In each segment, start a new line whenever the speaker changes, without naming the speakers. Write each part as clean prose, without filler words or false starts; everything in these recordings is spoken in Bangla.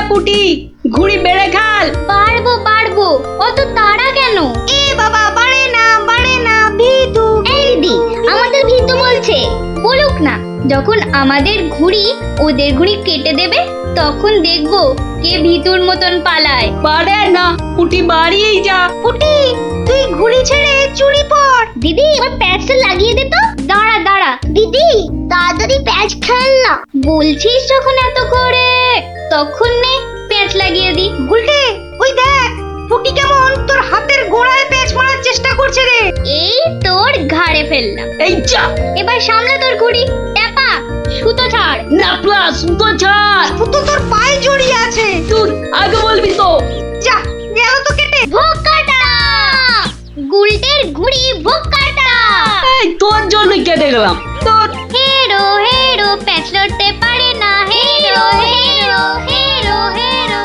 পুটি, ঘুড়ি বেড়ে খাল।
পারবো পারবো, অত তাড়া কেন?
এ বাবা, বাড়ে না ভিতু।
এই দিদি, আমাদের ভীতু বলছে। বলুক না, যখন আমাদের ঘুড়ি ওদের ঘুড়ি কেটে দেবে তখন দেখবো কে ভীতুর মতন পালায়।
পারে না, পুটি বাড়িয়েই যা। পুটি, তুই ঘুড়ি ছেড়ে চুরি পর।
দিদি, ওর প্যাচটা লাগিয়ে দে তো। দাঁড়া দাঁড়া দিদি, তাড়াতাড়ি প্যাচ খেল না। বলছিস যখন এত করে, তখন নে প্যাচ লাগিয়ে দি।
গুলটে, ওই দেখ পুটি কেমন তোর হাতের গোড়ায় প্যাচ মারার চেষ্টা করছে রে।
এই তোর ঘাড়ে ফেললাম।
এই যা,
এবার সামলা তোর ঘুড়ি। ট্যাপা, সুতো ছাড়।
না প্লাস সুতো ছাড়। সুতো তোর পায়ে জড়িয়ে আছে। তুই আগে বলবি তো। যা, গেল তো কেটে।
ভোগ কাটা, গুলটের ঘুড়ি ভোগ কাটা।
এই তোর জন্যই কেটে গেলাম। তোর
হেরো হেরো, প্যাচ লড়তে পারে না। হেরো হেরো হেরো হেরো,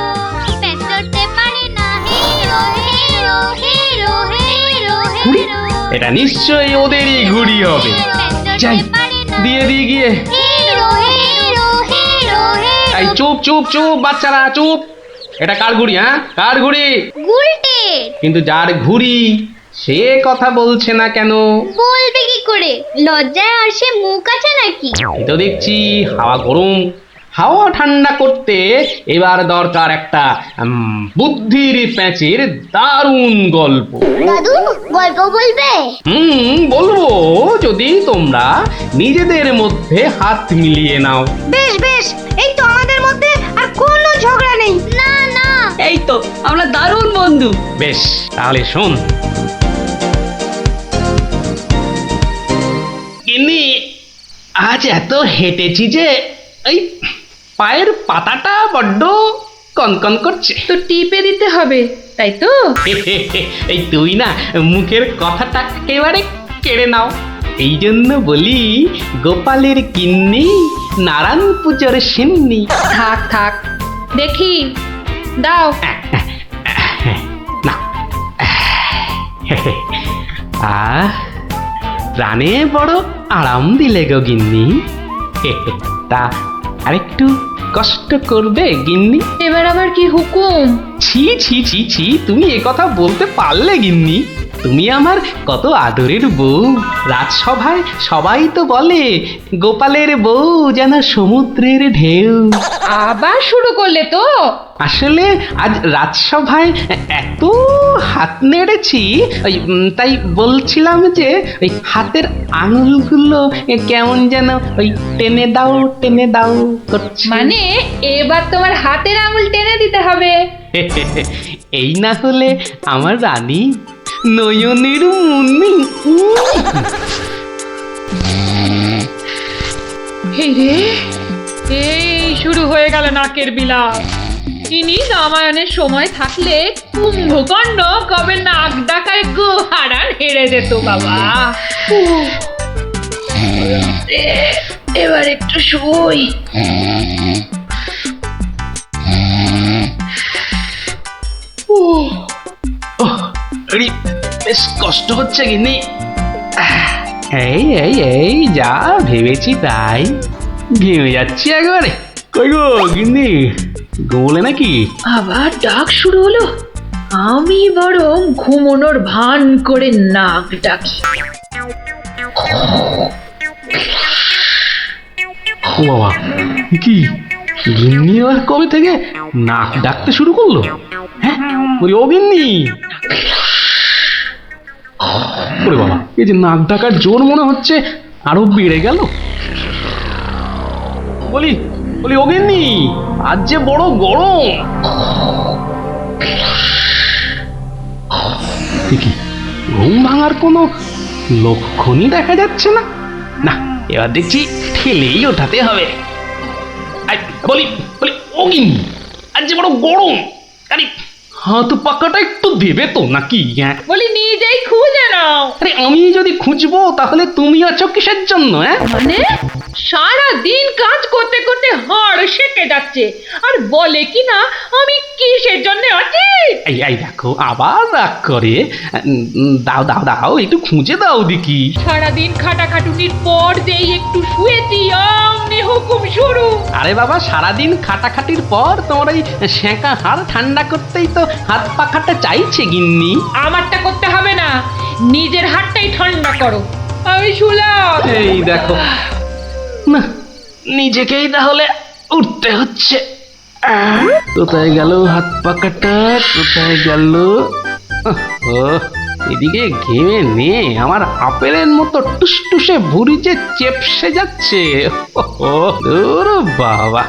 প্যাচ লড়তে পারে না। হেরো হেরো হেরো হেরো
ঘুড়ি?
হেরো,
এটা নিশ্চয়ই ওদেরই ঘুড়ি হবে। যাই, দিয়ে দিয়ে গিয়ে।
হেরো হেরো হেরো হেরো।
এই চুপ চুপ চুপ বাচ্চারা, চুপ। এটা কার ঘুড়ি? হ্যাঁ, কার ঘুড়ি?
গুলটে।
কিন্তু যার ঘুড়ি সে কথা বলছে না কেন?
বলবে কি করে? লজ্জায় আর সে মুখ আছে নাকি?
এই তো দেখছি হাওয়া গরম, হাওয়া ঠান্ডা করতে এবার দরকার একটা বুদ্ধির প্যাঁচের দারুণ গল্প।
দাদু, গল্প বলবে?
বলবো, যদি তোমরা নিজেদের মধ্যে হাত মিলিয়ে নাও।
বেশ বেশ, এই তো আমাদের মধ্যে আর কোনো ঝগড়া নেই।
না না,
এই তো আমরা দারুণ বন্ধু।
বেশ, তাহলে শোন। গিন্নি, আজ এত হেঁটেছি যে এই পায়ের পাতাটা বড্ড কনকন করছে।
তো টিপে দিতে হবে, তাই তো?
এই তুই না মুখের কথাটা একেবারে কেড়ে নাও। এই জন্য বলি, গোপালের গিন্নি নারায়ণ পুজোর সিন্নি।
থাক থাক, দেখি দাও।
না, প্রাণে বড় আরাম দিলে গো গিন্নি। তা আরেকটু কষ্ট করবে গিন্নি?
এবার আবার কি হুকুম?
ছি ছি ছি ছি, তুমি এ কথা বলতে পারলে গিন্নি? তুমি আমার কত আদরের বউ। রাজসভায় সবাই তো বলে গোপালের বউ যেন সমুদ্রের ঢেউ।
আবার শুরু করলে তো?
আসলে আজ রাজসভায় এত হাত নেড়েছি, তাই বলছিলাম যে ওই হাতের আঙুলগুলো কেমন যেন ওই টেনে দাও করছে।
মানে এবার তোমার হাতের আঙুল টেনে দিতে হবে?
এই না হলে আমার রানী নয়নের মুন্নি।
এই রে, এই শুরু হয়ে গেল নাকের বিলাপ। ইনি রামায়ণের সময় থাকলে কুম্ভকর্ণ কবে নাক ডাকায় গোহারান হেরে যেত বাবা। এবার একটু শুই।
বেশ কষ্ট হচ্ছে গিন্নি। এই এই এই যা ভেবেছি তাই, ঘেমে যাচ্ছি একবারে। কই গো গিন্নি, গোলে নাকি?
আবার ডাক শুরু হলো। আমি বরং ঘুমোনোর ভান করে নাক ডাকি।
ও বাবা, কি গিন্নি আবার কবে থেকে নাক ডাকতে শুরু করলো? হ্যাঁ, বলি ও গিন্নি। ওরে বাবা, এই যে নাক ডাকার জোর মনে হচ্ছে আরো বেড়ে গেল। বলি বলি ও গিন্নি, আজ যে বড় গরম। কি ঘুম ভাঙার কোনো লক্ষণই দেখা যাচ্ছে না। না, এবার দেখছি ঠেলেই ওঠাতে হবে। বলি বলি ও গিন্নি, আজ যে বড় গরম। আরে হাত পাকাটা একটু দেবে তো নাকি? হ্যাঁ,
বলি নিজেই খুঁজে নাও।
আরে আমি যদি খুঁজবো তাহলে তুমি আছো কিসের জন্য? হ্যাঁ,
মানে সারা দিন কাজ করতে করতে হাড় সেকে যাচ্ছে, আর বলে কি না আমি কিসের জন্য আছি।
এই এই দেখো আবার রাগ করে। দাও দাও দাও, একটু খুঁজে দাও দেখি।
সারাদিন খাটাখাটুনির পর যেই একটু শুয়েছি অমনি হুকুম শুরু।
আরে বাবা, সারাদিন খাটাখাটির পর তোমার ওই সেঁকা হাড় ঠান্ডা করতেই তো হাত পাখাটা চাইছে গিন্নি।
আমারটা করতে হবে না, নিজের হাতটাই ঠান্ডা করো। আমি শুলাম।
এই দেখো না, নিজেকেই তাহলে উঠতে হচ্ছে। কোথায় গেল হাত পাকাটা, কোথায় গেল? ও, এদিকে ঘেমে নিয়ে আমার আপেলের মতো টুসটুসে ভুঁড়ি যে চেপসে যাচ্ছে। ও দূর বাবা,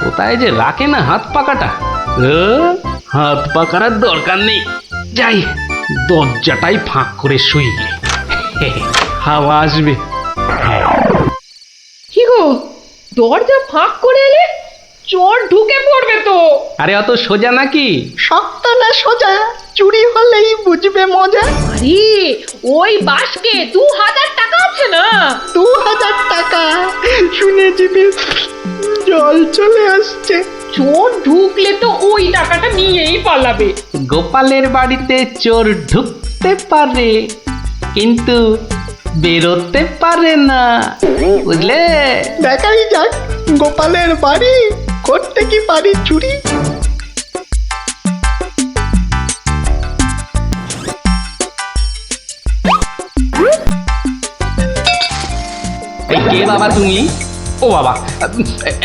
কোথায় যে রাখে না হাত পাকাটা। হাত পাকার আর দরকার নেই, যাই দরজাটাই ফাঁক করে শুই, হাওয়া আসবে।
কি গো, দরজা ফাঁক করে এলে? চোর ঢুকে পড়বে তো।
আরে অত সোজা নাকি?
শক্ত না সোজা, চুরি হলেই বুঝবে মজা।
আরে ওই বাসকে 2000 টাকা আছে না?
2000 টাকা শুনে জিভে জল চলে আসছে।
চোর ঢুকলে তো ওই টাকাটা নিয়েই পালাবে।
গোপালের বাড়িতে চোর ঢুকতে পারে কিন্তু বেরোতে পারে না, বুঝলে?
দেখাই যাক গোপালের বাড়ি, করতে কি পারি চুরি।
এই কে বাবা তুমি? ও বাবা,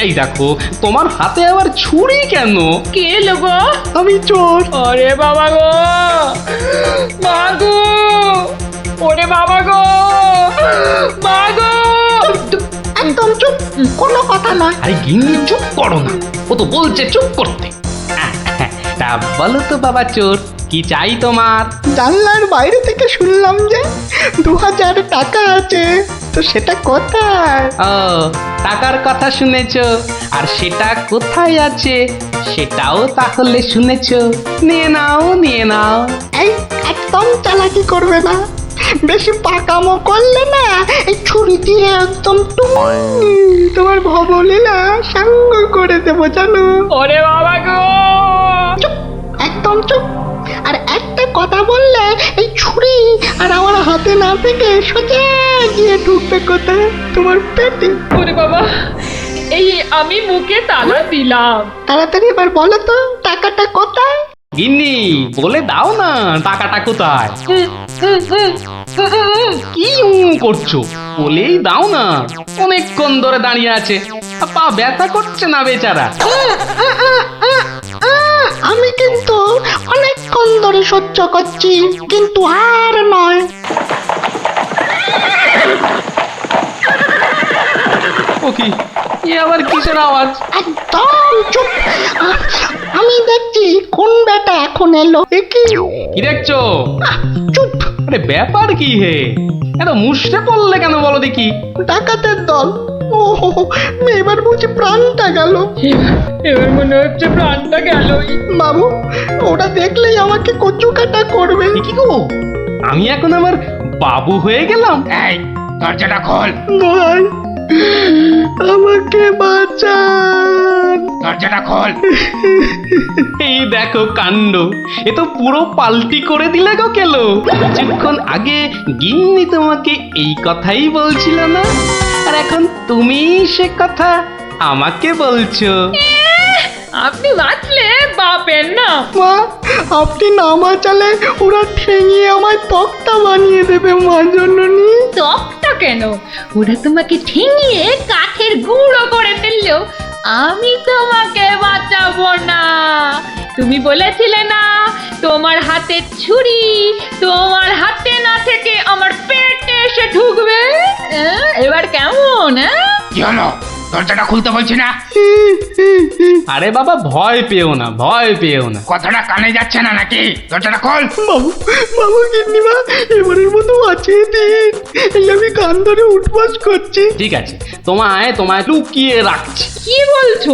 এই দেখো তোমার হাতে আবার ছুরি কেন?
কে লোগো?
আমি চোর।
আরে বাবা গো, মা গো, ওরে বাবা গো, মা গো।
একদম চুপ, কোনো কথা নয়।
আরে গিন্নি চুপ করো না, ও তো বলছে চুপ করতে। তা বলো তো বাবা চোর, কি চাই তোমার?
জানলার বাইরে থেকে শুনলাম যে 2000 টাকা আছে, তো সেটা কোথায়?
ও, টাকার কথা শুনেছো, আর সেটা কোথায় আছে সেটাও তাহলে শুনেছো। নিয়ে নাও, নিয়ে নাও।
এই একদম চালাকি করবে না, বেশি পাকামো করলে না এই ছুরি দিয়ে একদম তোমার ভবলীলা সাঙ্গ করে দেবো জানো।
ওরে বাবা গো।
চুপ, একদম চুপ। আর একটা কথা বললে এই ছুরি আর আমার হাতে না থেকে সোজা গিয়ে ঢুকবে কোথায়? তোমার পেটে।
ওরে বাবা, এই আমি মুখে তালা দিলাম।
তাড়াতাড়ি এবার বলো তো টাকাটা কোথায়?
গিন্নি বলে দাও না টাকাটা কোথায়। কি করছো, বলেই দাও না। অনেকক্ষণ ধরে দাঁড়িয়ে আছে, পা ব্যথা করছে না বেচারা।
আমি কিন্তু অনেকক্ষণ ধরে সহ্য করছি, কিন্তু আর নয়।
ও কি, এ আবার কিসের আওয়াজ?
একদম চুপ। আমি দেখছি কোন বেটা এখন এলো। এ কি?
কি দেখছো?
চুপ।
আরে ব্যাপার কি হে, এত মুষড়ে পড়লে কেন বলো দেখি?
ডাকাতের দল। ও এবার বুঝি প্রাণটা গেল।
এবার মনে হচ্ছে প্রাণটা গেলই।
বাবু, ওরা দেখলেই আমাকে কচু কাটা করবে।
এ কি গো, আমি এখন আমার বাবু হয়ে গেলাম?
এই দরজাটা খোল,
ভাই, আমাকে বাঁচান।
দরজাটা খোল।
এই দেখো কাণ্ড, এ তো পুরো পাল্টি করে দিলে গো কেলো। কিছুক্ষণ আগে গিন্নি তোমাকে এই কথাই বলছিল না, আর এখন তুমি সে কথা আমাকে বলছো।
আপনি বাঁচলে বাপের না।
মা, আপনি না বাঁচালে ওরা ঠেঙিয়ে আমায় তক্তা বানিয়ে দেবে মা জননী।
তকটা কেন, ওরা তোমাকে ঠেঙিয়ে কাঠের গুঁড়ো করে ফেললো, আমি তোমাকে বাঁচাবো না। তুমি বলেছিলে না তোমার হাতে ছুরি তোমার হাতে না থেকে আমার পেটে এসে ঢুকবে। এবার কেমন?
কি হলো, দরজাটা খুলতে বলছি না?
আরে বাবা ভয় পেও না, ভয় পেও না।
কথাটা কানে যাচ্ছে না নাকি? দরজাটা খোল।
বাবু, বাবু গিন্নিমা, এবারের মতো বাঁচিয়ে দিন। এই আমি কান ধরে উঠবাস করছি।
ঠিক আছে, তোমায় তোমায় লুকিয়ে রাখছি।
কি বলছো?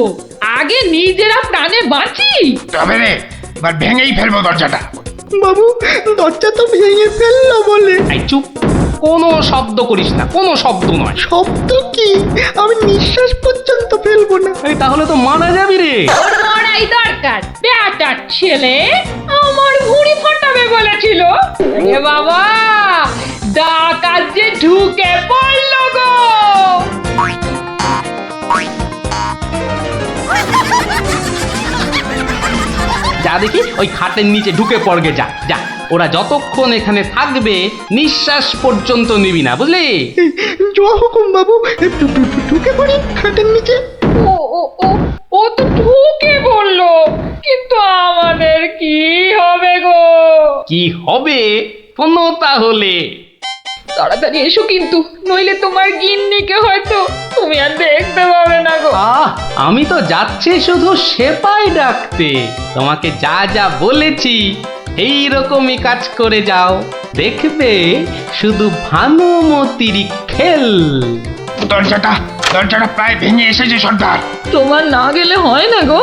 আগে নিজেরা প্রাণে বাঁচি।
তবে রে, এবার ভেঙেই ফেলবো দরজাটা।
বাবু, দরজা তো ভেঙে ফেললো বলে।
এই চুপ, কোনো শব্দ করিস না, কোনো শব্দ নয়।
শব্দ কি? আমি নিঃশ্বাস পর্যন্ত ফেলবো না।
এই তাহলে তো মারা যাবি রে।
ওর মরাই দরকার, বেটার ছেলে আমার ভুঁড়ি ফাটাবে বলেছিল। এ বাবা, ডাকাত যে ঢুকে পড়লো গো।
যা দেখি ওই খাটের নিচে ঢুকে পড়গে, যা যা। ওরা যতক্ষণ এখানে থাকবে নিঃশ্বাস পর্যন্ত নিবি না, বুঝলি?
জয় হুকুম বাবু, ঢুকে পড়ি খাটের নিচে।
ও ও ও ও তো ঢুকে বললো, কিন্তু আমাদের কি হবে গো?
কি হবে কোনো তাহলে?
তাড়াতাড়ি এসো কিন্তু, নইলে তোমার গিন্নিকে হয়তো তুমি আর দেখতে পাবে না গো।
আমি তো যাচ্ছি শুধু সেপাই ডাকতে। তোমাকে যা যা বলেছি এই রকমই কাজ করে যাও, দেখবে শুধু ভানুমতির খেল।
দরজাটা প্রায় ভেঙে এসেছে সর্দার।
তোমার না গেলে হয় না গো।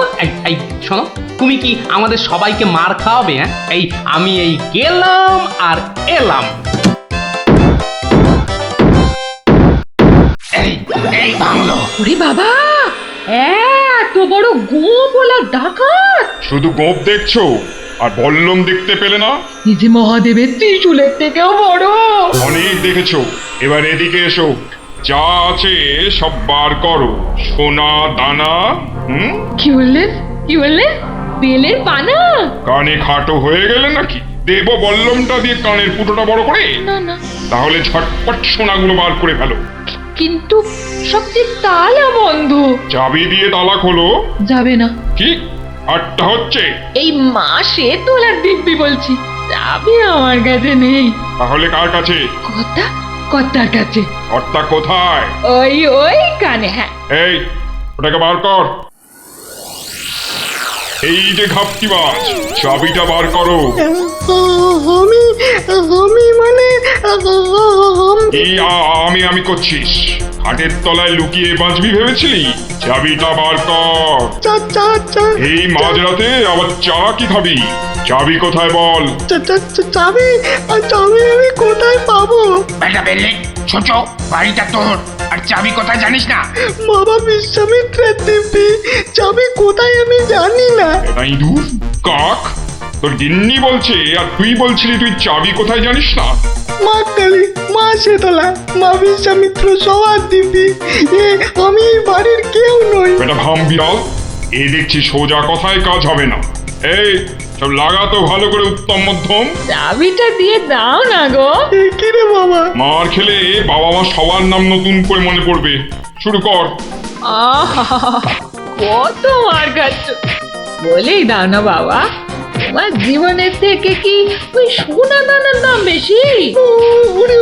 এই শোনো, তুমি কি আমাদের সবাইকে মার খাওয়াবে? হ্যাঁ, আমি গেলাম আর এলাম।
এই ভাঙলো।
ওরে বাবা, এত বড় গোপলা ডাকাত!
শুধু গোপ দেখছো আর বল্লম দেখতে পেলে না?
এই যে মহাদেবের ত্রিশূলের থেকেও বড়।
অনেক দেখেছো, এবার এদিকে এসো। যা আছে সব বার করো, সোনা দানা।
কি বললেন? কি বললেন? বেলের পানা?
কানে খাটো হয়ে গেলে নাকি? দেব বল্লমটা দিয়ে কানের ফুটোটা বড় করে?
না না,
তাহলে ঝটপট সোনাগুলো বার করে ফেলো।
কিন্তু সব যে তালা বন্ধ।
চাবি দিয়ে তালা খোলো।
যাবে না।
কি আটটা হচ্ছে?
এই মাসে তোলার দিব্যি বলছি, যাবে আমার কাছে নেই।
তাহলে কার কাছে?
কর্তার কাছে।
কর্তা কোথায়?
ওই কানে। হ্যাঁ,
এই ওটাকে বার কর। এই যে ঘাপটিবাজ, চাবিটা বার করো।
আমি মানে
এই আমি করছিস? খাটের তলায় লুকিয়ে বাঁচবি ভেবেছিলি? চাবিটা বার কর। এই মাঝরাতে আবার চা কি খাবি? চাবি কোথায় বল?
চাবি আমি কোথায় পাবো?
বেটা বেলে ছোট, বাড়িটা তোর, আর চাবি কোথায় জানিস না?
বাবা বিশ্বামিত্রের দিব্যি, চাবি কোথায় আমি জানি না।
এটা ইঁদুর কাক, তোর গিন্নি বলছে আর তুই বলছিলি তুই চাবি কোথায় জানিস না?
মা কালী, মা শীতলা, মা বিশ্বামিত্র সবার দিব্যি, আমি এই বাড়ির কেউ নই।
বেটা ভাম বিড়াল, এ দেখছি সোজা কথায় কাজ হবে না। এই সব লাগাতো ভালো করে উত্তম মধ্যম।
চাবিটা দিয়ে দাও না গো।
কি রে বাবা?
মার খেলে বাবা মা সবার নাম নতুন করে মনে পড়বে। শুরু কর।
আহা, কত মার খাচ্ছ, বলেই দাও না বাবা। তোমার জীবনের থেকে কি ওই সোনা দানার দাম বেশি?
উড়ে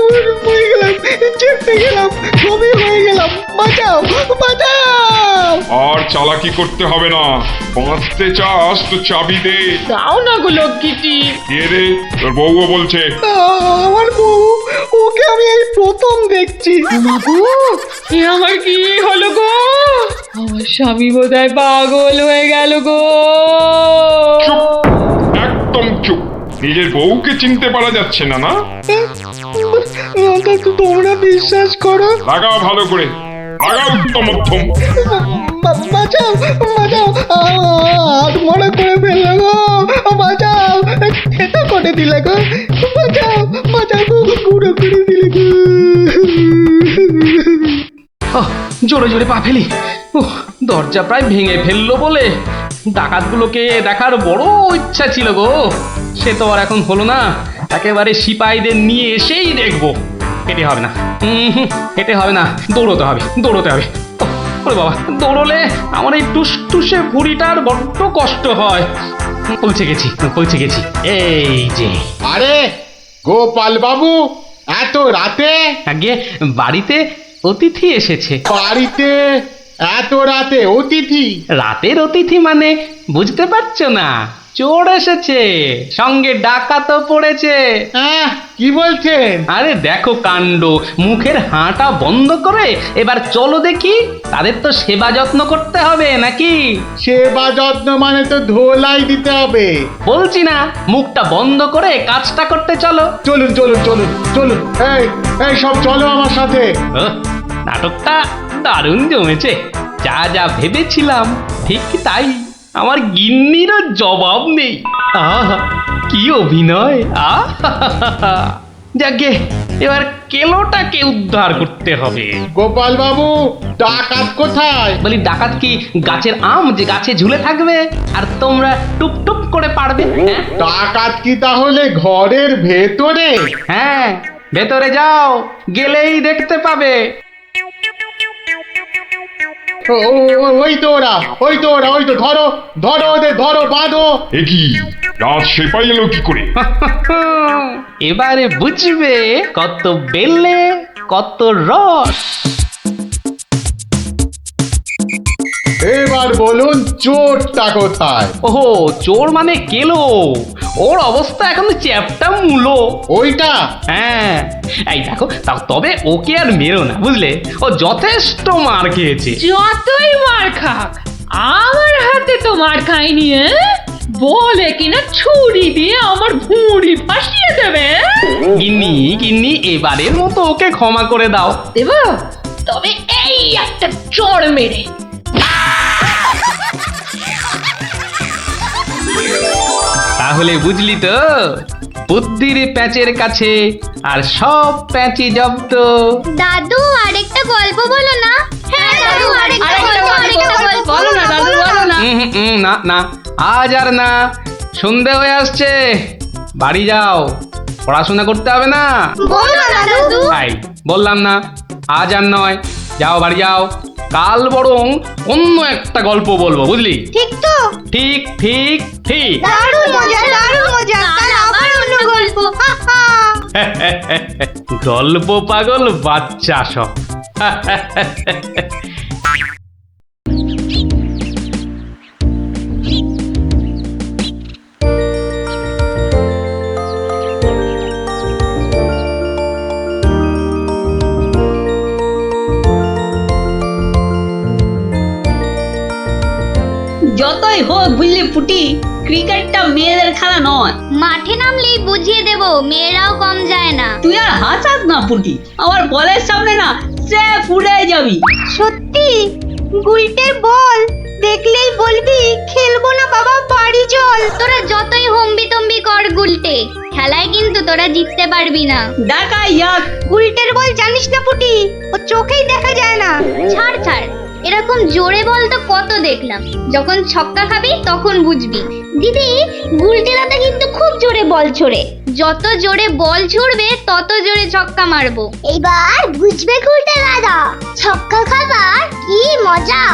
হয়ে গেলাম, চেপে গেলাম, সবই হয়ে গেলাম। বাঁচাও, বাঁচাও।
আর চালাকি করতে হবে না, বাঁচতে চাস তো চাবি দে।
দাও না গো লক্ষ্মীটি।
কে রে? তোর বউও বলছে।
আমার বউ, ওকে আমি এই প্রথম দেখছি।
মাগো, এ আমার কি হলো গো? আমার স্বামী বোধহয় পাগল হয়ে গেল গো।
চুপ, একদম চুপ। নিজের বউকে চিনতে পারা যাচ্ছে না? না
তোমরা বিশ্বাস করো?
লাগাও ভালো করে, লাগাও উত্তম মধ্যম।
বাঁচাও, বাঁচাও, হাত মনে করে ফেললো গো। বাঁচাও, খেতে করে দিলে গো। বাঁচাও, বাঁচাও গো, পুরো করে দিলে গো।
জোরে জোরে পা ফেলি। দরজা প্রায় ভেঙে ফেললো বলে ডাকাতগুলোকে দেখার বড় ইচ্ছা ছিল গো। সে তো আর এখন হলো না। একেবারে সিপাহীদের নিয়ে এসেই দেখবো। হেঁটে হবে না, হেঁটে হবে না, দৌড়তে হবে, দৌড়তে হবে। ওরে বাবা, দৌড়লে আমার এই টুসটুসে ভুঁড়িটার বড্ড কষ্ট হয়। পৌঁছে গেছি। এই যে।
আরে গোপাল বাবু, এত রাতে?
আগে বাড়িতে অতিথি এসেছে।
বাড়িতে এত রাতে অতিথি?
রাতের অতিথি মানে বুঝতে পারছো না? চোর এসেছে, সঙ্গে ডাকাতও পড়েছে।
হ্যাঁ, কি বলছেন?
আরে দেখো কাণ্ড, মুখের হাঁটা বন্ধ করে এবার চলো দেখি। তাদের তো সেবা যত্ন করতে হবে নাকি?
সেবা যত্ন মানে তো ধোলাই দিতে হবে।
বলছি না, মুখটা বন্ধ করে কাজটা করতে চলো।
চলুন চলুন চলুন চলুন, এই সব চলো আমার সাথে।
নাটকটা দারুণ জমেছে। যা যা ভেবেছিলাম ঠিক তাই। আমার গিন্নিরও জবাব নেই। আহা, কি অভিনয়! আহা, যাকে এবার কেলোটাকে উদ্ধার করতে হবে।
গোপাল বাবু, ডাকাত কোথায়?
বলি ডাকাত কি গাছের আম যে গাছে ঝুলে থাকবে আর তোমরা টুপ টুপ করে পারবে? হ্যাঁ
ডাকাত কি তাহলে ঘরের ভেতরে?
হ্যাঁ, ভেতরে যাও, গেলেই দেখতে পাবে।
ওই তো ওরা, ওই তো ওরা, ওই তো ধরো ধরো ওদের, ধরো বাঁধো।
এ কি রাত সেপাই এলো কি করে?
এবারে বুঝবে কত বেলে কত রস।
এবার বলুন চোরটা কোথায়?
ওহো, চোর মানে কেলো, ওর অবস্থা এখন চ্যাপটা মূলো।
ওইটা?
হ্যাঁ, এই দেখো তবে ওকে আর মেরো না, বুঝলে? ও যথেষ্ট মার খেয়েছে।
যতই মার খাক, আমার হাতে তো মার খায়নি। বলে কিনা ছুরি দিয়ে আমার ভুঁড়ি ফাঁসিয়ে দেবে।
গিন্নি গিন্নি, এবারের মতো ওকে ক্ষমা করে দাও।
দেব, তবে এই একটা চড় মেরে।
তাহলে বুঝলি তো, বুদ্ধির প্যাঁচের কাছে আর সব প্যাঁচি জব্দ।
দাদু আরেকটা গল্প বলো না। হ্যাঁ দাদু আরেকটা গল্প
বলো না দাদু, বলো না।
না না, আজ আর না, সন্ধে হয়ে আসছে, বাড়ি যাও, পড়াশোনা করতে হবে না।
বলো না দাদু।
তাই বললাম না, আজ আর নয়, যাও বাড়ি যাও, কাল বরং অন্য একটা গল্প বলবো, বুঝলি?
ঠিক তো?
ঠিক ঠিক ঠিক।
দারুণ মজা, দারুণ মজা। কাল আবার অন্য গল্প। হা হা।
গল্প পাগল বাচ্চা সব।
যতই হোক বুঝলি পুটি, ক্রিকেটটা মেয়েদের খেলা নয়।
মাঠে নামলেই বুঝিয়ে দেব, মেয়েরাও কম যায় না।
তুই আর হাসাস না পুটি, আমার বলের সামনে না সে উড়ে যাবি। সত্যি? গুলটের বল দেখলেই বলবি খেলবো না বাবা, বাড়ি চল।
তোরা যতই হম্বি তম্বি কর গুলটে, খেলায় কিন্তু তোরা জিততে পারবি না।
ডাকা ইয়াক, গুলটের বল জানিস না পুটি, ও চোখেই দেখা যায় না।
ছাড় ছাড়, এরকম জোরে বল তো কত দেখলাম, যখন ছক্কা খাবি তখন বুঝবি। দিদি, গুলটে দাদা কিন্তু খুব জোরে বল ছোড়ে, যত জোরে বল ছুড়বে তত জোরে ছক্কা মারবো। এবার বুঝবে গুলটে দাদা, ছক্কা খাবার কি মজা।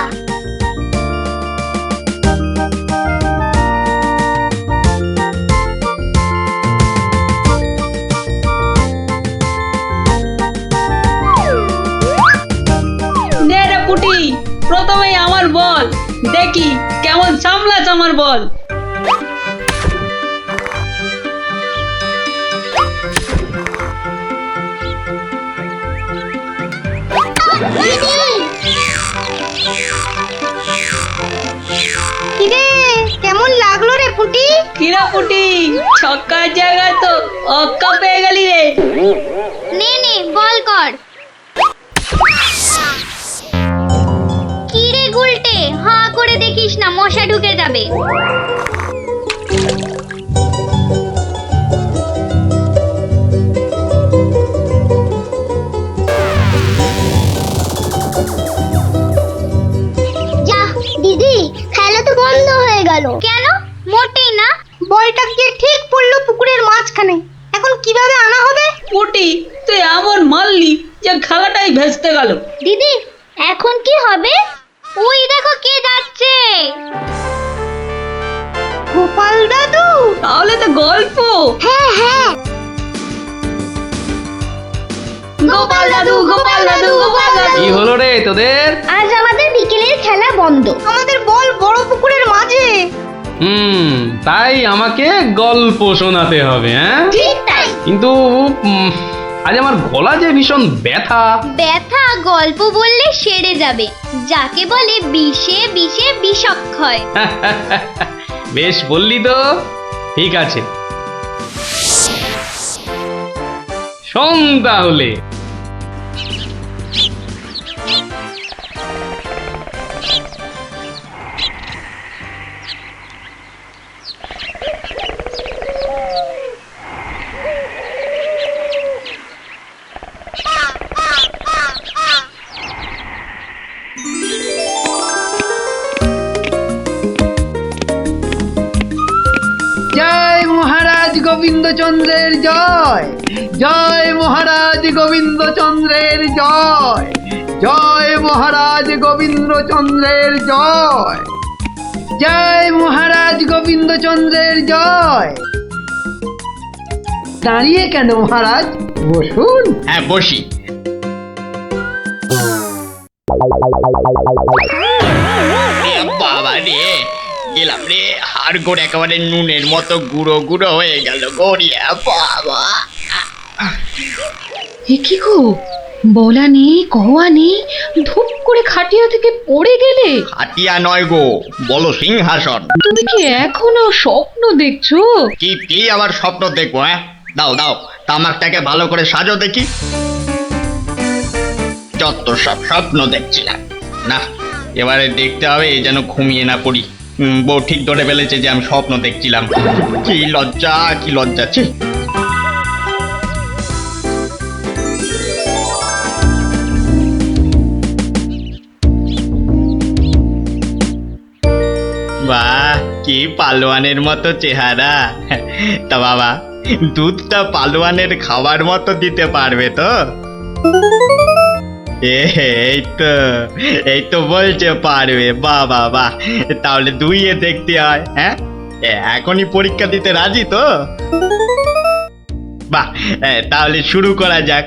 নে রে পুটি, প্রথমেই আমার বল, দেখি কেমন সামলাস আমার বল। কিরে, কেমন লাগলো রে পুটি? কিরা পুটি, ছক্কার জায়গায় তো অক্কা পেয়ে গেলি রে।
নে নে বল কর। কি রে গুলটে, হাঁ করে দেখিস না, মশা ঢুকে যাবে। যা দিদি, খেলা তো বন্ধ হয়ে গেল। কেন? মোটেই না।
বলটা গিয়ে ঠিক পড়লো পুকুরের মাঝখানে, এখন কিভাবে আনা হবে? পুটি, তুই এমন মারলি যে খেলাটাই ভেস্তে গেল।
দিদি, এখন কি হবে? ওই দেখো কে যাচ্ছে।
গোপাল দাদু, তাহলে তো গল্প।
হ্যাঁ হ্যাঁ,
গোপাল দাদু, গোপাল দাদু, গোপাল দাদু।
কি হলো রে তোদের?
আজ আমাদের বিকেলের খেলা বন্ধ।
আমাদের বল বড় পুকুরের মাঝে।
তাই আমাকে গল্প শোনাতে হবে, হ্যাঁ?
ঠিক তাই।
কিন্তু আজ আমার গলা যে ভীষণ ব্যথা।
ব্যথা গল্প বললে সেরে যাবে, যাকে বলে বিষে বিষে বিষক্ষয়।
বেশ বললি তো, ঠিক আছে, শোন তাহলে।
গোবিন্দচন্দ্রের জয়, জয় মহারাজ গোবিন্দচন্দ্রের জয়, জয় মহারাজ গোবিন্দচন্দ্রের জয়, জয় মহারাজ গোবিন্দচন্দ্রের জয়। দাঁড়িয়ে কেন মহারাজ, বসুন।
হ্যাঁ বসি। বাবা রে, গেলাম রে, হাড় গোড় একেবারে নুনের মতো গুঁড়ো গুঁড়ো হয়ে গেল গড়িয়া বাবা।
এ কি গো, বলা নেই কওয়া নেই, ধূপ করে খাটিয়া থেকে পড়ে গেলে।
হাতিয়া নয় গো, বলো সিংহাসন।
তুমি কি এখনো স্বপ্ন দেখছো?
কি কি আবার স্বপ্ন দেখবো? হ্যাঁ দাও দাও, তামাকটাকে ভালো করে সাজো দেখি। যত সব স্বপ্ন দেখছিলাম, না এবারে দেখতে হবে যেন ঘুমিয়ে না পড়ি। বউ ঠিক ধরে ফেলেছে যে আমি স্বপ্ন দেখছিলাম। কি লজ্জা, কি লজ্জা। ছি। বাহ, কি পালোয়ানের মতো চেহারা। তা বাবা, দুধটা পালোয়ানের খাবার মতো দিতে পারবে তো? এই তো বলছে পারবে। বাহ বাহ বাহ, তাহলে দুইয়ে দেখতে হয়। হ্যাঁ, এখনই পরীক্ষা দিতে রাজি তো? বাহ, তাহলে শুরু করা যাক।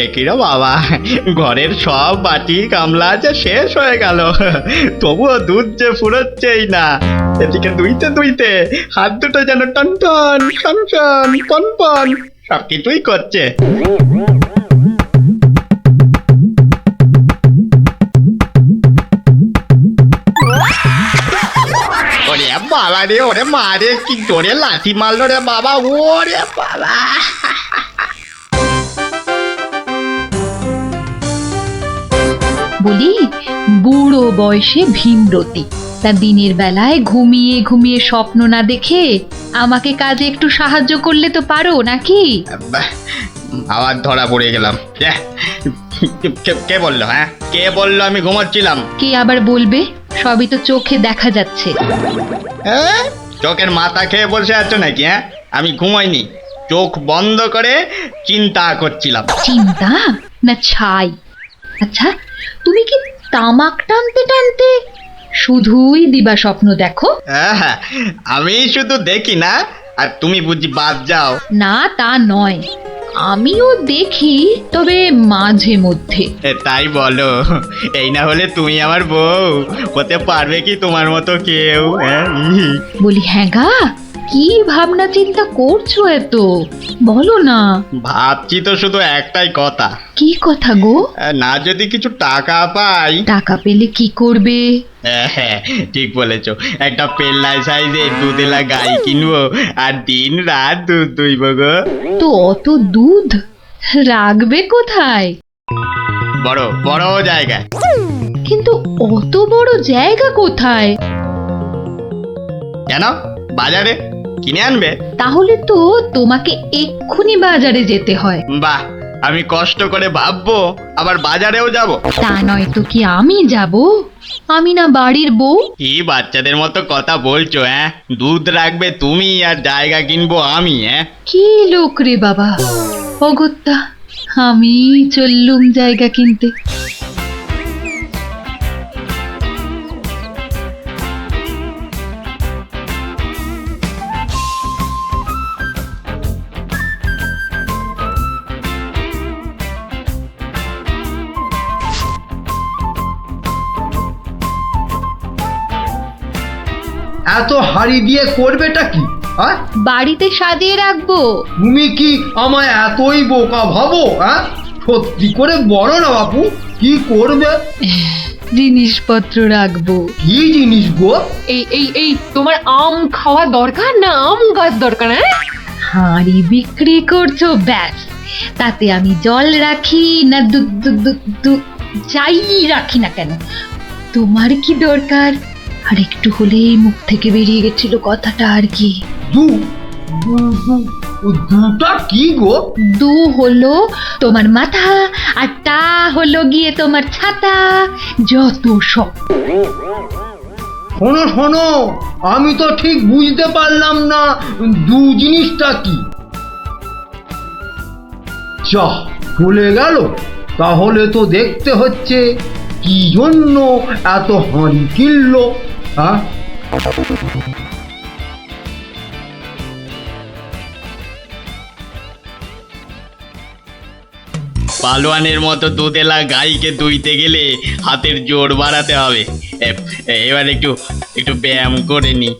একিরে বাবা, ঘরের সব বাটি গামলা যে শেষ হয়ে গেল, তবুও দুধ যে ফুরোচ্ছেই না। এদিকে দুইতে দুইতে হাত দুটো যেন টন টন টন টন পন পন সব কিছুই করছে। ওরে বাবা রে, ওরে মা রে, কি জোরে লাথি মারলো রে বাবা। ওরে বাবা,
বলি, বুড়ো বয়সে ভীমরতি, তা দিনের বেলায় ঘুমিয়ে ঘুমিয়ে স্বপ্ন না দেখে আমাকে কাজে একটু সাহায্য করলে তো পারো নাকি?
আবার ধরা পড়ে গেলাম। কে বললো? হ্যাঁ, কে বললো আমি ঘুমাচ্ছিলাম?
কে আবার বলবে? সবই তো চোখে দেখা যাচ্ছে।
চোখের মাথা খেয়ে বসে আছো নাকি? হ্যাঁ, আমি ঘুমাইনি, চোখ বন্ধ করে চিন্তা করছিলাম।
চিন্তা না ছাই? আচ্ছা, তুমি কি তামাক টানতে টানতে শুধুই দিবা স্বপ্ন দেখো?
হ্যাঁ, আমি শুধু দেখি না, আর তুমি বুঝি বাদ যাও?
না তা নয়, আমিও দেখি, তবে মাঝে মধ্যে।
তাই বলো? এই না হলে তুমি আমার বউ হতে পারবে কি তোমার মতো কেউ?
বলি, হ্যাঁ গা, কি ভাবনা চিন্তা করছো এত, বলো না।
ভাবছি তো শুধু একটাই কথা।
কি কথা গো?
না যদি কিছু টাকা পাই।
টাকা পেলে কি করবে?
হ্যাঁ, ঠিক বলেছো, একটা পেল্লাই সাইজের দুধেলা গাই কিনবো আর দিন রাত দুধ দুইব গো।
তো অত দুধ রাখবে কোথায়?
বড় বড় জায়গায়।
কিন্তু অত বড় জায়গা কোথায়?
কেন, বাজারে কিনে আনবে?
তাহলে তো তোমাকে এক্ষুনি বাজারে যেতে হয়।
বাহ, আমি কষ্ট করে ভাববো আবার বাজারেও যাব?
তা নয় তো কি আমি যাব? আমি না বাড়ির বউ?
কি বাচ্চাদের মতো কথা বলছো? হ্যাঁ, দুধ রাখবে তুমি আর জায়গা কিনবো আমি? হ্যাঁ,
কি লোক রে বাবা, অগত্যা আমি চললুম জায়গা কিনতে।
এত হাড়ি দিয়ে করবেটা কি? হ্যাঁ,
বাড়িতে সাজিয়ে রাখবো।
তুমি কি আমায় এতই বোকা ভাবো? হ্যাঁ, সত্যি করে বলো না বাপু, কি করবে?
জিনিসপত্র রাখবো।
কি জিনিস গো?
এই তোমার আম খাওয়া দরকার না আম গাছ দরকার? হাঁড়ি বিক্রি করছো, ব্যাস, তাতে আমি জল রাখি না দুধ যাই রাখি না কেন, তোমার কি দরকার আর একটু হলেই মুখ থেকে বেরিয়ে গেছিল কথাটা আর কি।
দুটা কি গো?
দু হলো তোমার মাথা আর টা হলো গিয়ে তোমার ছাতা, যত সব।
শোনো শোনো, আমি তো ঠিক বুঝতে পারলাম না দু জিনিসটা কি। চাহ ভুলে গেল, তাহলে তো দেখতে হচ্ছে কি জন্য এত হাঁড়ি কিনলো। হ্যাঁ,
পালোয়ানের মতো দুধেলা গাইকে দুইতে গেলে হাতের জোর বাড়াতে হবে। এবার একটু একটু ব্যায়াম করে নি।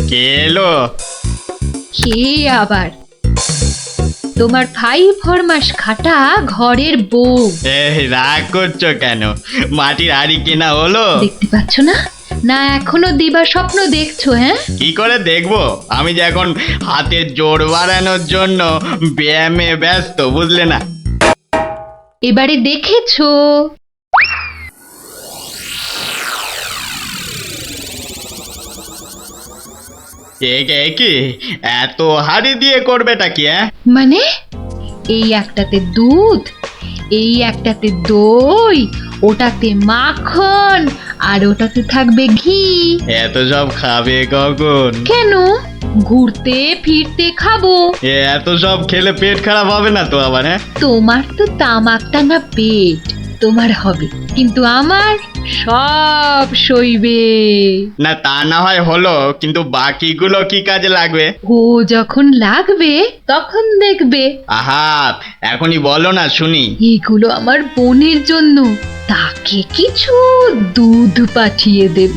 কে এলো?
কে আবার? তোমার 5 ফরমাস খাটা ঘরের বউ।
রাগ করছো কেন? মাটির হাড়ি কেনা হলো?
দেখতে পাচ্ছ না? না এখনো দিবা স্বপ্ন দেখছো? হ্যাঁ,
কি করে দেখবো? আমি যে এখন হাতের জোর বাড়ানোর জন্য ব্যায়ামে ব্যস্ত, বুঝলে না?
এবারে দেখেছো?
কি এত হাড়ি দিয়ে করবেটা কি?
মানে এই একটাতে দুধ, এই একটাতে দই, ওটাতে মাখন, আর ওটাতে থাকবে ঘি।
এত সব খাবে কখন?
কেন? ঘুরতে ফিরতে খাবো।
এত সব খেলে পেট খারাপ হবে না তো আবার?
তোমার তো তামাক টানা পেট, তোমার হবে, কিন্তু আমার সব সইবে।
না তা না হয় হলো, কিন্তু বাকিগুলো কি কাজে লাগবে?
ও যখন লাগবে তখন দেখবে।
আহা, এখনই বলো না শুনি।
এগুলো আমার বোনের জন্য, তাকে কিছু দুধ পাঠিয়ে দেব।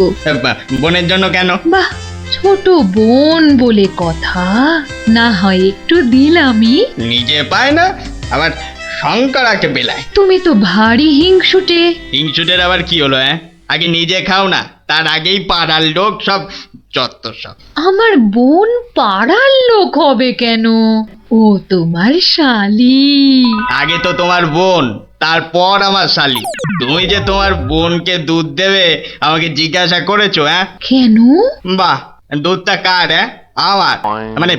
বোনের জন্য কেন?
বাহ, ছোট বোন বলে কথা, না হয় একটু দিলামই।
নিজে পায় না, আবার শঙ্করাকে বেলায়।
তুমি তো ভারী হিংসুটে।
হিংসুটের আবার কি হলো? আগে নিজে খাও না, তার আগেই পাড়ার লোক সব যত সব।
আমার বোন পাড়ার লোক হবে কেন? ও তোমার শালি।
আগে তো তোমার বোন, তারপর আমার শালি। তুমি যে তোমার বোনকে দুধ দেবে আমাকে জিজ্ঞাসা করেছো?
কেন?
বাহ, দুধটা কার? আমার, মানে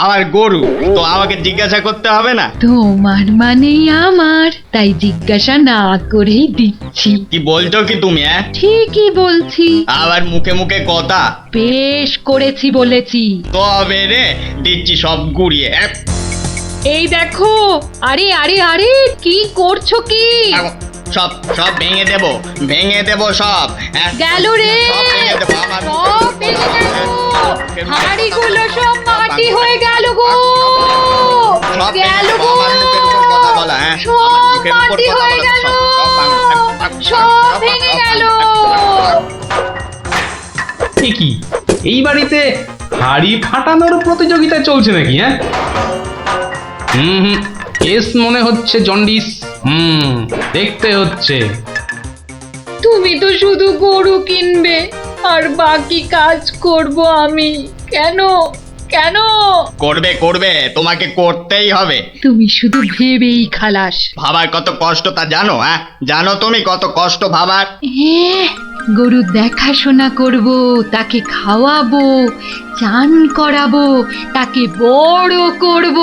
আমার গরু, তো আমাকে জিজ্ঞাসা করতে হবে না?
তোমার মানেই আমার, তাই জিজ্ঞাসা না করেই দিচ্ছি।
কি বলছো কি তুমি?
ঠিকই বলছি।
আবার মুখে মুখে কথা।
বেশ করেছি বলেছি।
তবে রে দিচ্ছি সব গুড়িয়ে।
এই দেখো, আরে আরে আরে, কি করছো কি?
সব সব ভেঙে দেবো, ভেঙে দেবো সব।
গেল রে,
সব ভেঙে দেবো আমার।
সব ভেঙে গেল। হাঁড়িগুলো সব মাটি হয়ে গেল গো,
সব
গেল গো,
আমার মুখের উপর কথা বলা।
সব
মুখের উপর
মাটি
কথা
হয়ে
বলা,
গেল,
সব
সব ভেঙে গেল।
কি এই বাড়িতে হাড়ি ফাটানোর প্রতিযোগিতা চলছে নাকি? হুম, কেস মনে হচ্ছে জন্ডিস। দেখতে হচ্ছে।
তুমি তো শুধু গরু কিনবে আর বাকি কাজ করব আমি। কেন কেন?
করবে করবে, তোমাকে করতেই হবে।
তুমি শুধু ভেবেই খালাস।
ভাবার কত কষ্ট তা জানো? জানো তুমি কত কষ্ট ভাবার?
গরু দেখাশোনা করব, তাকে খাওয়াবো, চান করাবো, তাকে বড় করব,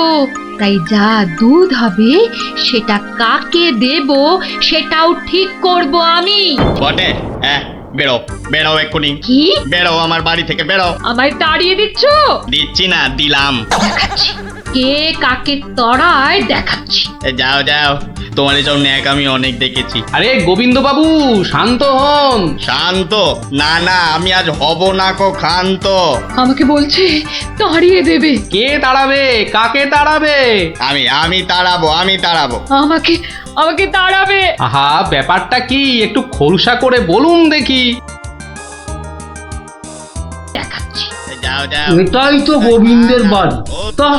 তাই যা দুধ হবে সেটা কাকে দেব সেটাও ঠিক করব আমি।
বটে? বেরো বেরো এক্ষুনি।
কি?
বেরো আমার বাড়ি থেকে, বেরো।
আমায় তাড়িয়ে দিচ্ছ?
দিচ্ছি না, দিলাম।
দেখাচ্ছি কে কাকে তড়ায়, দেখাচ্ছি।
যাও যাও, তোমার এসব ন্যাক আমি অনেক দেখেছি।
আরে গোবিন্দ বাবু, শান্ত হন।
শান্ত? না না, আমি আজ হব না কো ক্ষান্ত।
আমাকে বলছে তাড়িয়ে দেবে।
কে তাড়াবে? কাকে তাড়াবে?
আমি তাড়াবো, আমি তাড়াবো।
আমাকে আমাকে তাড়াবে।
আহা, ব্যাপারটা কি একটু খোলসা করে বলুন দেখি।
দেখাচ্ছি।
যাও যাও।
এটাই তো গোবিন্দের বাড়ি। তা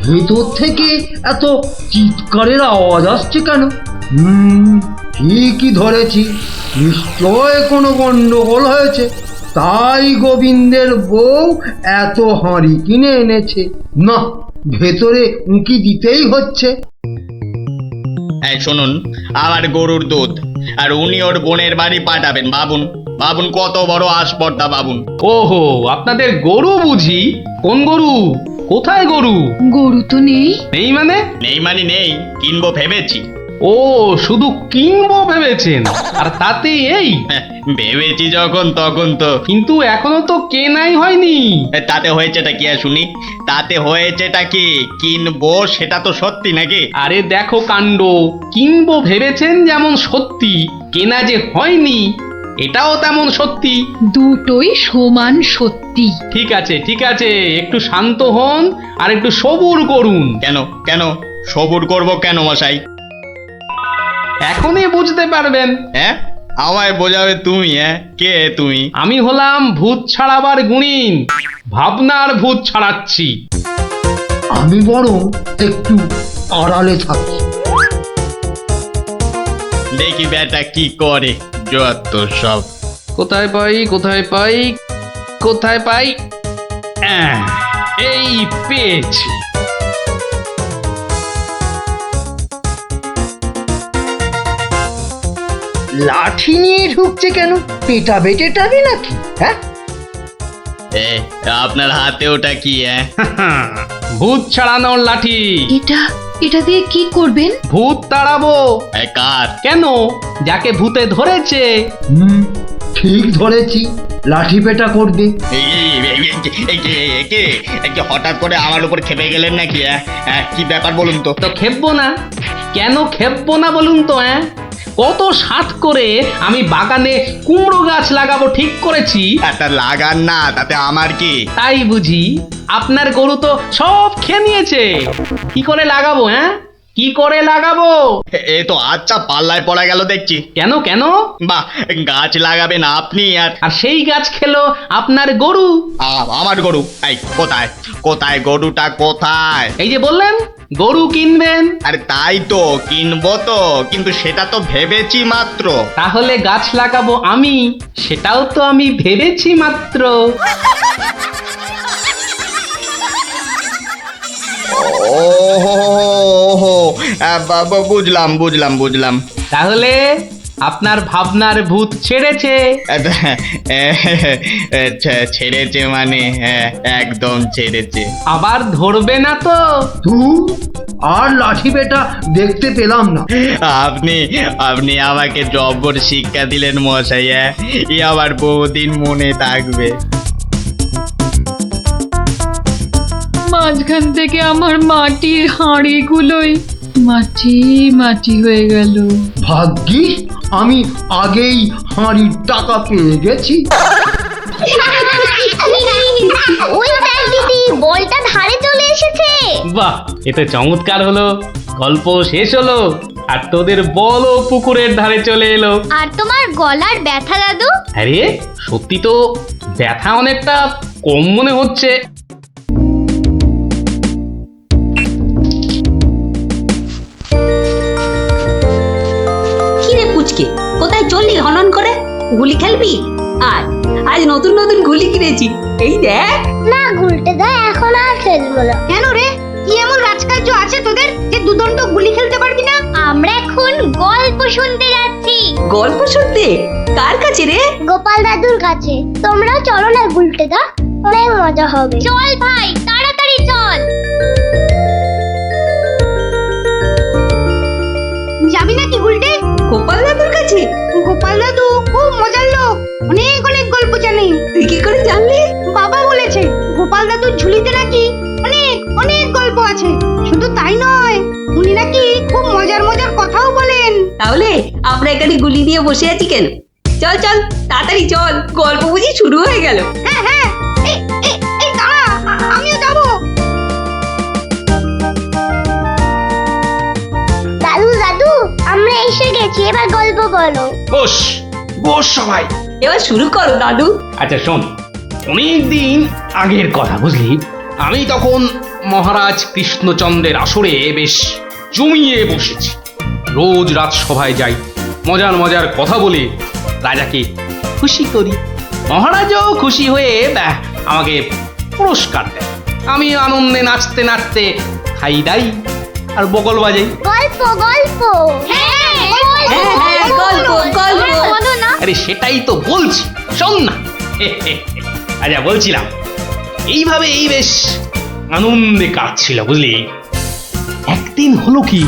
ভেতর থেকে এত চিৎকারের আওয়াজ আসছে কেন? ঠিকই ধরেছি, নিশ্চয় কোনো গন্ডগোল হয়েছে, তাই গোবিন্দের বউ এত হাঁড়ি কিনে এনেছে। না, ভেতরে উঁকি দিতেই হচ্ছে।
এই শুনুন, আমার গরুর দুধ, আর উনি ওর বোনের বাড়ি পাঠাবেন। ভাবুন ভাবুন কত বড় আসপর্দা, ভাবুন।
ওহো, আপনাদের গরু বুঝি? কোন গরু? কোথায় গরু?
গরু তো নেই।
নেই মানে?
নেই মানে নেই, কিনবো ভেবেছি।
ও, শুধু কিনবো ভেবেছেন, আর তাতে এই?
হ্যাঁ, ভেবেছি যখন তখন তো।
কিন্তু এখনো তো কেনাই হয়নি।
তাতে হয়েছেটা কি আর শুনি? তাতে হয়েছেটা কি? কিনবো সেটা তো সত্যি নাকি?
আরে দেখো কাণ্ড, কিনবো ভেবেছেন যেমন সত্যি, কেনা যে হয়নি এটাও তেমন সত্যি।
দুটোই সমান সত্যি।
ঠিক আছে ঠিক আছে, একটু শান্ত হন আর একটু সবুর করুন।
কেন কেন সবুর করব কেন মশাই?
এখনই বুঝতে পারবেন।
হ্যাঁ, আমায় বোঝাবে তুমি? হ্যাঁ, কে তুমি?
আমি হলাম ভূত ছাড়াবার গুণিন, ভাবনার ভূত ছাড়াচ্ছি।
আমি বরং একটু আড়ালে থাকি।
দেখি বেটা কি করে, যত সব।
কোথায় পাই কোথায় পাই কোথায় পাই? এই পেয়েছি।
লাঠি নিয়ে ঢুকছে কেন? পেটা বেটেটাবি নাকি? হ্যাঁ,
এ, আপনার হাতে ওটা কি? হ্যাঁ,
ভূত ছাড়ানোর লাঠি।
এটা দিয়ে কি করবেন?
ভূত তাড়াবো।
কার?
কেন? যাকে ভূতে ধরেছে।
ঠিক ধরেছি, লাঠি পেটা করবে।
এই হঠাৎ করে আমার উপর খেপে গেলেন নাকি? হ্যাঁ, কি ব্যাপার বলুন তো?
তো খেপবো না? কেন খেপবো না বলুন তো? কত সাধ করে আমি বাগানে কুমড়ো গাছ লাগাবো ঠিক করেছি।
একটা লাগান না, তাতে আমার কি?
তাই বুঝি? আপনার গরু তো সব খেয়ে নিয়েছে। কি করে লাগাবো? কি করে লাগাবো?
এ তো আচ্ছা পাল্লায় পড়া গেল দেখছি।
কেন কেন?
বাহ, গাছ লাগাবেন আপনি আর
সেই গাছ খেলো আপনার গরু।
আমার গরু? এই কোথায় কোথায় গরুটা কোথায়?
এই যে বললেন গরু কিনবেন।
আরে তাই তো, কিনবো তো, কিন্তু সেটা তো ভেবেছি মাত্র।
তাহলে গাছ লাগাবো আমি, সেটাও তো আমি ভেবেছি মাত্র।
ওহো, বুঝলাম বুঝলাম বুঝলাম।
তাহলে আপনার ভাবনার ভূত ছেড়েছে।
ছেড়েছে মানে? হ্যাঁ, একদম ছেড়েছে।
আবার ধরবে না তো?
আর লাঠি পেটা দেখতে পেলাম না।
আপনি আপনি আমাকে জব্বর শিক্ষা দিলেন মশাই। এ আবার বহুদিন মনে থাকবে।
মাঝখান থেকে আমার মাটির হাঁড়িগুলোই মাটি মাটি হয়ে গেল।
ভাগ্যিস আমি আগেই হাঁড়ির টাকা পেয়ে গেছি।
ওই দেখ দিদি, বলটা ধারে চলে এসেছে।
বাহ, এতে চমৎকার হলো। গল্প শেষ হলো আর তোদের বলও পুকুরের ধারে চলে এলো।
আর তোমার গলার ব্যথা দাদু?
আরে সত্যি তো ব্যথা অনেকটা কম মনে হচ্ছে।
কিরে পুচকে, কোথায় চললি হনন করে? গুলি খেলবি? আর আজ নতুন নতুন গুলি কিনেছি, এই দেখ।
না গুলটে দা, এখন আর খেলবো না। কেন রে? কি এমন রাজকার্য আছে তোদের যে দুদণ্ড গুলি খেলতে পারবি না? আমরা এখন গল্প শুনতে যাচ্ছি।
গল্প শুনতে? কার কাছে রে?
গোপাল দাদুর কাছে। তোমরাও চলো না গুলটে দা, অনেক মজা হবে। চল ভাই, তাড়াতাড়ি চল। যাবি নাকি গুলটে?
গোপাল দাদুর কাছে?
গোপাল দাদু খুব মজার লোক, অনেক অনেক গল্প জানে।
তুই কি করে জানলি?
বাবা বলেছে গোপাল দাদুর ঝুলিতে নাকি অনেক অনেক গল্প আছে। শুধু তাই নয়, উনি নাকি খুব মজার মজার কথাও বলেন।
তাহলে আমরা এখানে গুলি নিয়ে বসে আছি কেন? চল চল তাড়াতাড়ি চল, গল্প বুঝি শুরু হয়ে গেল।
হ্যাঁ হ্যাঁ, এই দাঁড়া, আমিও যাবো। দাদু দাদু, আমরা এসে গেছি, এবার গল্প বলো।
বস বস সবাই।
এবার শুরু করো দাদু।
আচ্ছা শোন, অনেকদিন আগের কথা বুঝলি। আমি তখন মহারাজ কৃষ্ণচন্দ্রের আসরে বেশ জমিয়ে বসেছি। রোজ রাজসভায় যাই, মজার মজার কথা বলে রাজাকে খুশি করি। মহারাজও খুশি হয়ে আমাকে পুরস্কার দেয়। আমি আনন্দে নাচতে নাচতে খাই দাই আর বগল বাজাই।
গল্প গল্প হ্যাঁ
গল্প গল্প
বলো না।
আরে সেটাই তো বলছি, শোন না। আচ্ছা বলছিলাম, এইভাবে এই বেশ আনন্দে কাটছিল বুঝলি। একদিন হলো কি,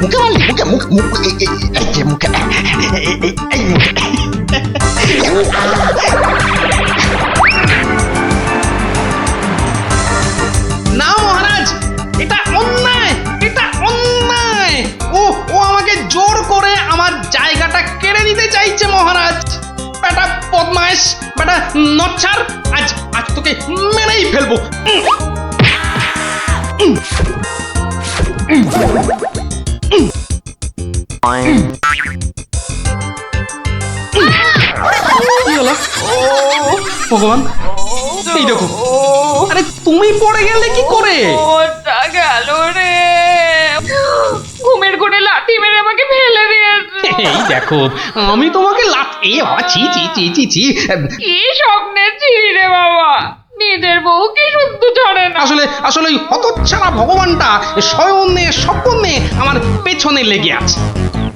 মুখে মারলি, মুখে মুখে মুখে এই যে মুখে এই মুখে।
না মহারাজ, এটা অন্যায়, এটা অন্যায়। ও ও আমাকে জোর করে আমার জায়গাটা কেড়ে নিতে চাইছে মহারাজ। বেটা বদমাইশ, বেটা নচ্ছার, আজ আজ তোকে মেরেই ফেলবো। কি হলো? ভগবান, এই দেখো, আরে তুমি পড়ে গেলে কি করে?
ওটা গেল রে, ঘুমের ঘুরে লাথি মেরে আমাকে ফেলে দিয়েছে।
এই দেখো, আমি তোমাকে এ বাবা, ছি ছি ছি ছি ছি।
কি স্বপ্নের ছিলি রে বাবা, নিজের বউ কি শুদ্ধ ছড়ে না।
আসলে আসলে ওই হতচ্ছাড়া ভগবানটা স্বপ্নে আমার পেছনে লেগে আছে।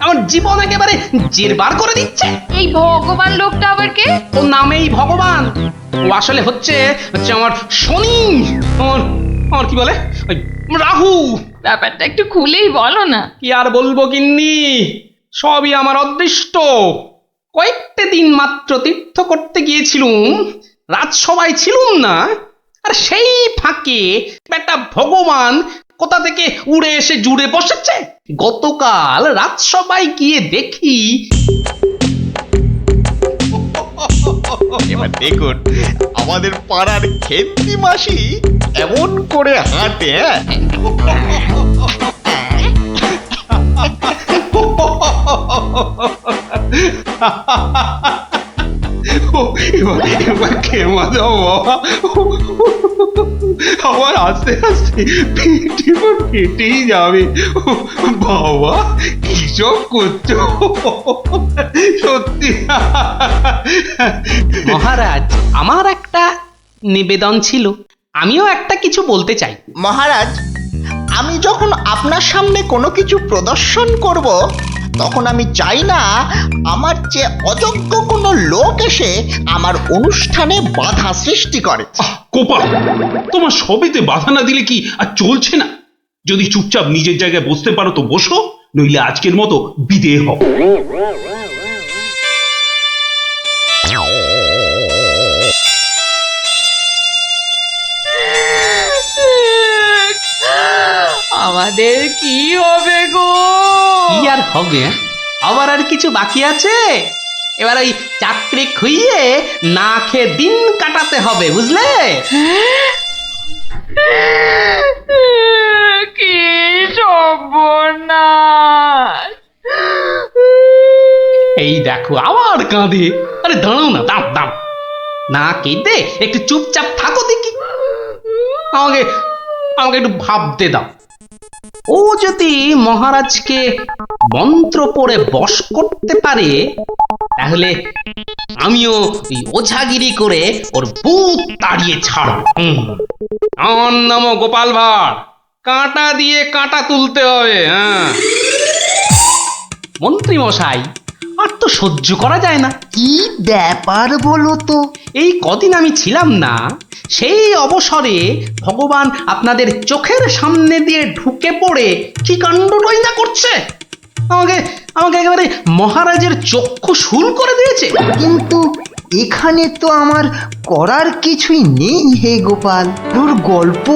আমার জীবন একেবারে জেরবার করে দিচ্ছে।
এই ভগবান লোকটা আবার কে?
ওর নামেই ভগবান। ও আসলে হচ্ছে আমার শনি, আমার কি বলে ওই রাহু।
ব্যাপারটা একটু খুলেই বলো না।
কি আর বলবো গিন্নি, সবই আমার অদৃষ্ট। কয়েকটা দিন মাত্র তীর্থ করতে গিয়েছিলুম, রাজসভায় ছিলুম না, আর সেই ফাঁকে একটা ভগবান কোথা থেকে উড়ে এসে জুড়ে বসেছে। গতকাল রাজসভায় গিয়ে দেখি,
এবার দেখুন আমাদের পাড়ার খেন্তি মাসি এমন করে হাঁটে।
এবার খেমা দাও আমার আস্তে আস্তে ফেটেই যাবে। বাবা কি সব করছো সত্যি। মহারাজ, আমার একটা নিবেদন ছিল, আমিও একটা কিছু বলতে চাই।
মহারাজ, আমি যখন আপনার সামনে কোনো কিছু প্রদর্শন করব, তখন আমি চাই না আমার যে অযোগ্য কোনো লোক এসে আমার অনুষ্ঠানে বাধা সৃষ্টি করে।
গোপাল, তোমার সবেতে বাধা না দিলে কি আর চলছে না? যদি চুপচাপ নিজের জায়গায় বসতে পারো তো বসো, নইলে আজকের মতো বিদেয় হও।
আমাদের কি হবে গো?
কি আর হবে, আবার আর কিছু বাকি আছে? এবার ওই চাকরি খুইয়ে না খেয়ে দিন কাটাতে হবে, বুঝলে?
কি সর্বনাশ!
এই দেখো আবার কাঁদে। আরে দাঁড়াও না, দাঁড়াও, না কেঁদে একটু চুপচাপ থাকো দেখি। আমাকে আমাকে একটু ভাবতে দাও। ও যদি মহারাজকে মন্ত্র পড়ে বশ করতে পারে, তাহলে আমিও ওঝাগিরি করে ওর ভূত তাড়িয়ে ছাড়ব। আমার নামও গোপাল ভাঁড়, কাঁটা দিয়ে কাঁটা তুলতে হবে। হ্যাঁ মন্ত্রী মশাই, আর তো সহ্য করা যায় না।
কি ব্যাপার বলো তো?
এই কদিন আমি ছিলাম না, সেই অবসরে ভগবান আপনাদের চোখের সামনে দিয়ে ঢুকে পড়ে কি কাণ্ডটাই না করছে। আমাকে আমাকে একেবারে মহারাজের চক্ষু শুল করে দিয়েছে।
কিন্তু এখানে তো আমার করার কিছুই নেই হে গোপাল। ওর গল্প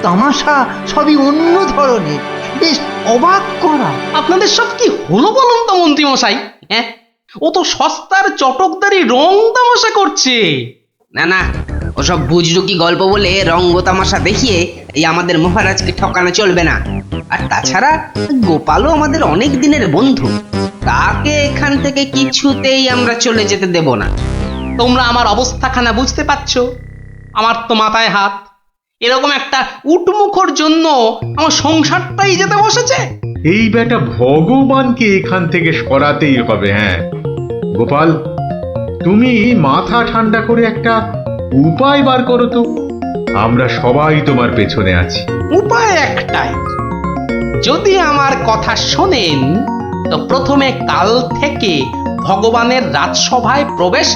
তামাশা সবই অন্য ধরনের, বেশ অবাক করা।
আপনাদের সব কি হলো বলুন তো মন্ত্রী মশাই? হ্যাঁ, ও তো সস্তার চটকদারি রং তামাশা করছে।
না না, ওসব বুজরুকি গল্প বলে রঙ্গ তামাশা দেখিয়ে এই আমাদের মহারাজকে ঠকানো চলবে না। আর তাছাড়া গোপালও আমাদের অনেক দিনের বন্ধু, তাকে এখান থেকে কিছুতেই আমরা চলে যেতে দেব না।
তোমরা আমার অবস্থাখানা বুঝতে পারছো? আমার তো মাথায় হাত। এরকম একটা উটমুখর জন্য আমার সংসারটাই যেতে বসেছে।
এই বেটা ভগবানকে এখান থেকে সরাতেই হবে। হ্যাঁ গোপাল, তুমি মাথা ঠান্ডা করে একটা উপায় বার করো তো, আমরা সবাই তোমার পেছনে আছি।
উপায় একটাই, যদি আমার কথা শোনেন তো প্রথমে কাল থেকে ভগবানের রাজসভায় প্রবেশ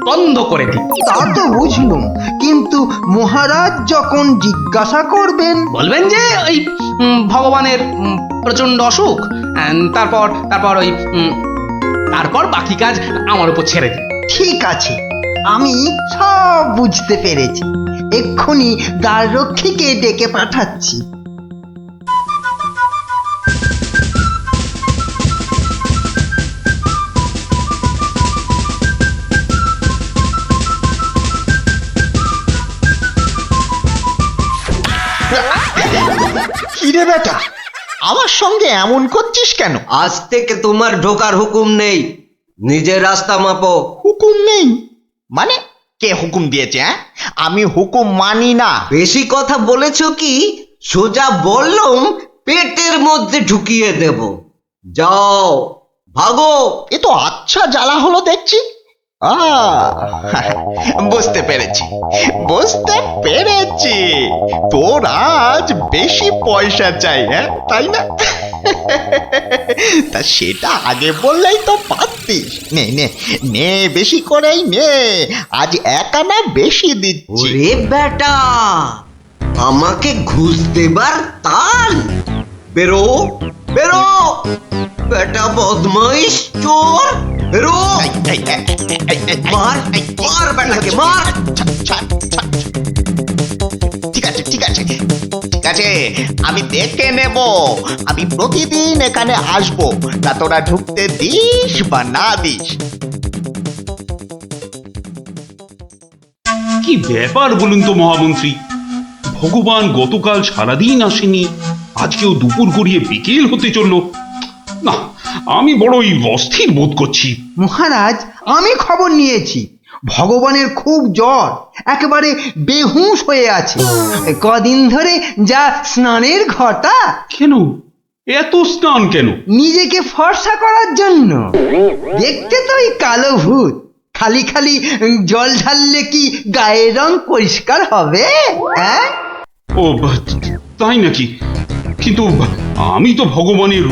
বন্ধ করে দিন।
তা তো বুঝলুম, কিন্তু মহারাজ যখন জিজ্ঞাসা করবেন,
বলবেন যে ওই ভগবানের প্রচন্ড অসুখ, তারপর তারপর ওই তারপর বাকি কাজ আমার উপর ছেড়ে দিন।
ঠিক আছে, আমি সব বুঝতে পেরেছি। এক্ষুনি দ্বাররক্ষীকে ডেকে পাঠাচ্ছি।
কিরে বেটা, আমার সঙ্গে এমন করছিস কেন?
আজ থেকে তোমার ঢোকার হুকুম নেই, নিজের রাস্তা মাপো।
হুকুম নেই মানে? কে হুকুম দিয়েছে? আমি হুকুম মানি না।
বেশি কথা বলেছ কি, সোজা বললুম পেটের মধ্যে ঢুকিয়ে দেব। যাও ভাগো।
এ তো আচ্ছা জ্বালা হলো দেখছি। বুঝতে পেরেছি, বুঝতে পেরেছি। তোর আজ বেশি পয়সা চাই, হ্যাঁ তাই না? তা সেটা আগে বললেই তো পারতিস। নে নে নে, বেশি করেই নে, আজ 1 আনা বেশি দিচ্ছি।
ওরে বেটা, আমাকে ঘুষ দেবার তাল? বেরো বেরো, বেটা বদমাইশ চোর, বেরো। মার মার বেটাকে মার।
ঠিক আছে ঠিক আছে ঠিক আছে, আমি দেখে নেব। আমি প্রতিদিন এখানে আসবো, তা তোরা ঢুকতে দিস বা না দিস।
কি ব্যাপার বলুন তো মহামন্ত্রী, ভগবান গতকাল সারাদিন আসেনি, আজকেও দুপুর গড়িয়ে বিকেল হতে চলল। না, আমি বড়ই অস্থির বোধ করছি।
মহারাজ, আমি খবর নিয়েছি, ভগবানের খুব জ্বর, একেবারে বেহুঁশ হয়ে আছে। কদিন ধরে যা স্নানের ঘটা।
কেন এত স্নান কেন?
নিজেকে ফর্সা করার জন্য। দেখতে তো ওই কালো ভূত, খালি খালি জল ঢাললে কি গায়ের রং পরিষ্কার হবে? হ্যাঁ,
ও তাই নাকি? কিন্তু আমি তো ভগবানের